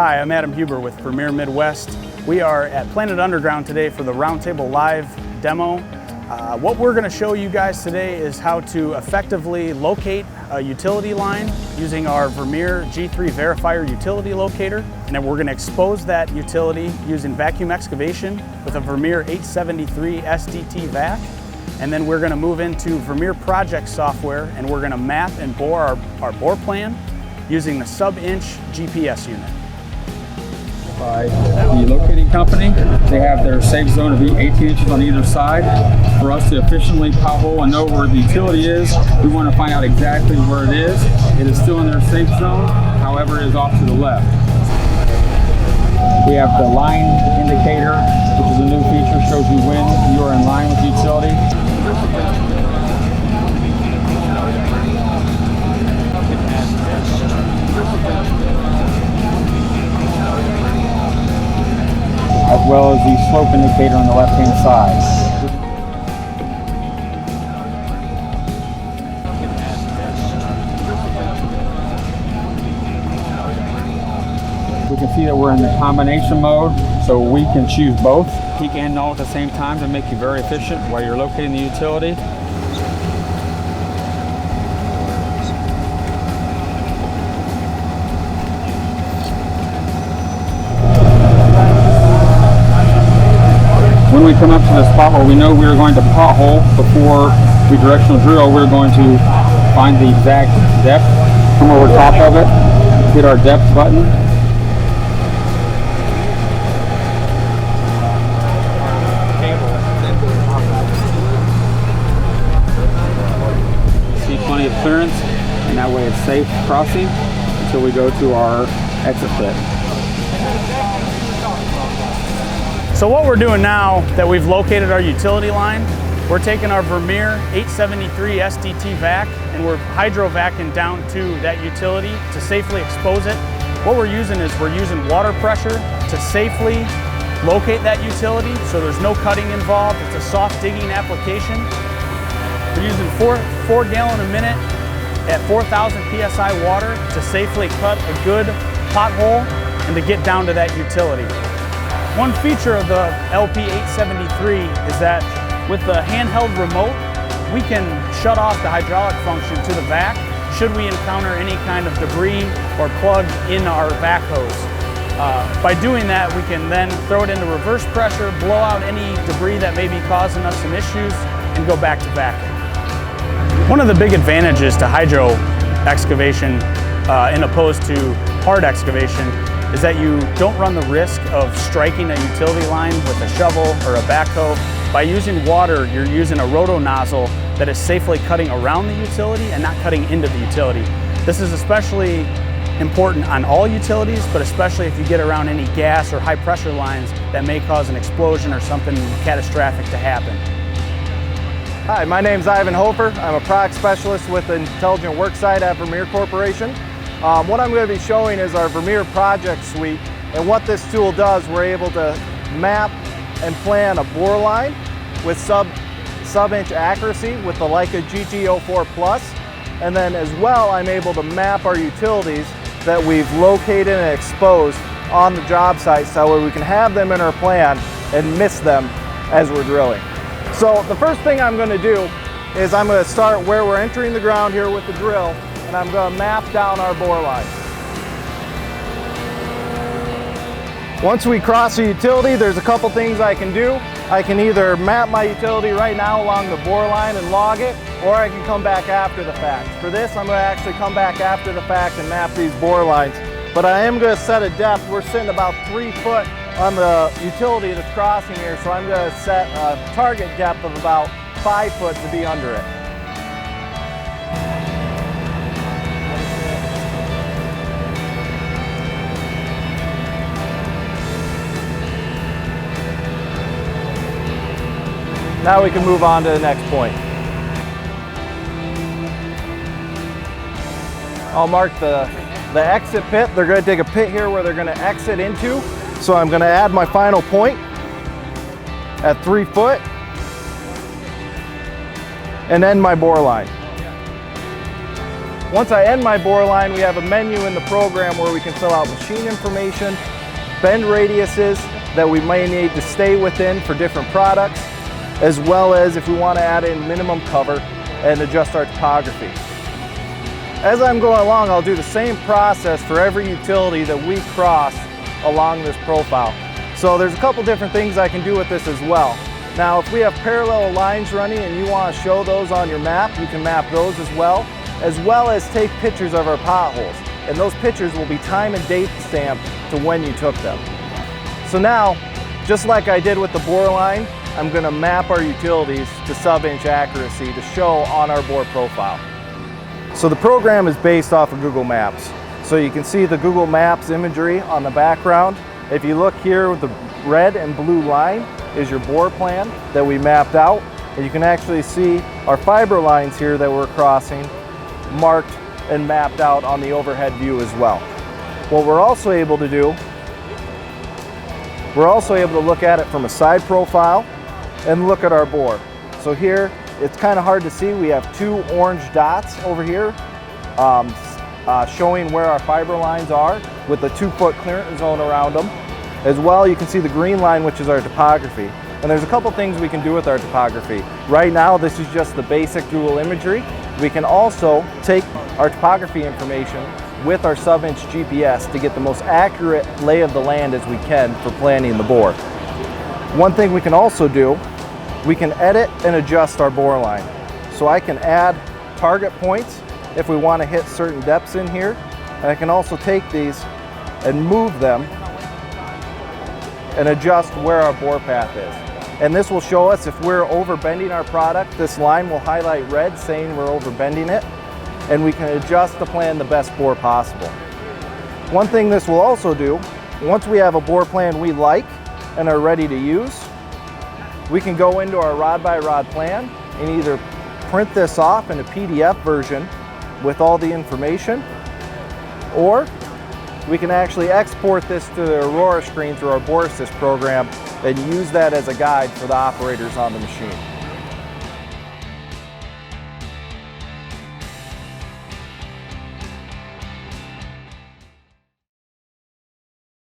Hi, I'm Adam Huber with Vermeer Midwest. We are at Planet Underground today for the Roundtable Live demo. What we're going to show you guys today is how to effectively locate a utility line using our Vermeer G3 Verifier utility locator. And then we're going to expose that utility using vacuum excavation with a Vermeer 873 SDT vac. And then we're going to move into Vermeer project software and we're going to map and bore our bore plan using the sub-inch GPS unit. By the locating company. They have their safe zone of 18 inches on either side. For us to efficiently pothole and know where the utility is, we want to find out exactly where it is. It is still in their safe zone, however it is off to the left. We have the line indicator, which is a new feature, shows you when you are in line with the utility. As well as the slope indicator on the left-hand side. We can see that we're in the combination mode, so we can choose both peak and null at the same time to make you very efficient while you're locating the utility. When we come up to the spot where we know we're going to pothole before we directional drill, we're going to find the exact depth, come over top of it, hit our depth button. See plenty of clearance, and that way it's safe crossing until we go to our exit pit. So what we're doing now that we've located our utility line, we're taking our Vermeer 873 SDT vac and we're hydro-vacuuming down to that utility to safely expose it. What we're using is we're using water pressure to safely locate that utility, so there's no cutting involved. It's a soft digging application. We're using 4 gallon a minute at 4,000 PSI water to safely cut a good pothole and to get down to that utility. One feature of the LP873 is that with the handheld remote, we can shut off the hydraulic function to the vac should we encounter any kind of debris or plug in our vac hose. By doing that, we can then throw it into reverse pressure, blow out any debris that may be causing us some issues, and go back to vacuum. One of the big advantages to hydro excavation in opposed to hard excavation is that you don't run the risk of striking a utility line with a shovel or a backhoe. By using water, you're using a roto nozzle that is safely cutting around the utility and not cutting into the utility. This is especially important on all utilities, but especially if you get around any gas or high pressure lines that may cause an explosion or something catastrophic to happen. Hi, my name's Ivan Hofer. I'm a product specialist with the Intelligent Worksite at Vermeer Corporation. What I'm going to be showing is our Vermeer project suite, and what this tool does, we're able to map and plan a bore line with sub-inch accuracy with the Leica GG04 Plus, and then as well I'm able to map our utilities that we've located and exposed on the job site so we can have them in our plan and miss them as we're drilling. So the first thing I'm going to do is I'm going to start where we're entering the ground here with the drill, and I'm going to map down our bore line. Once we cross a utility, there's a couple things I can do. I can either map my utility right now along the bore line and log it, or I can come back after the fact. For this, I'm going to actually come back after the fact and map these bore lines. But I am going to set a depth. We're sitting about 3 foot on the utility that's crossing here, so I'm going to set a target depth of about 5 foot to be under it. Now we can move on to the next point. I'll mark the exit pit. They're going to take a pit here where they're going to exit into. So I'm going to add my final point at 3 foot and end my bore line. Once I end my bore line, we have a menu in the program where we can fill out machine information, bend radiuses that we may need to stay within for different products, as well as if we want to add in minimum cover and adjust our topography. As I'm going along, I'll do the same process for every utility that we cross along this profile. So there's a couple different things I can do with this as well. Now, if we have parallel lines running and you want to show those on your map, you can map those as well as take pictures of our potholes. And those pictures will be time and date stamped to when you took them. So now, just like I did with the bore line, I'm going to map our utilities to sub-inch accuracy to show on our bore profile. So the program is based off of Google Maps. So you can see the Google Maps imagery on the background. If you look here with the red and blue line is your bore plan that we mapped out. And you can actually see our fiber lines here that we're crossing marked and mapped out on the overhead view as well. What we're also able to do, we're also able to look at it from a side profile and look at our bore. So here, it's kind of hard to see. We have two orange dots over here showing where our fiber lines are with the 2-foot clearance zone around them. As well, you can see the green line, which is our topography. And there's a couple things we can do with our topography. Right now, this is just the basic Google imagery. We can also take our topography information with our sub-inch GPS to get the most accurate lay of the land as we can for planning the bore. One thing we can also do, we can edit and adjust our bore line. So I can add target points if we want to hit certain depths in here. And I can also take these and move them and adjust where our bore path is. And this will show us if we're overbending our product. This line will highlight red saying we're overbending it, and we can adjust the plan the best bore possible. One thing this will also do, once we have a bore plan we like and are ready to use, we can go into our rod by rod plan and either print this off in a PDF version with all the information, or we can actually export this to the Aurora screen through our Bore Assist program and use that as a guide for the operators on the machine.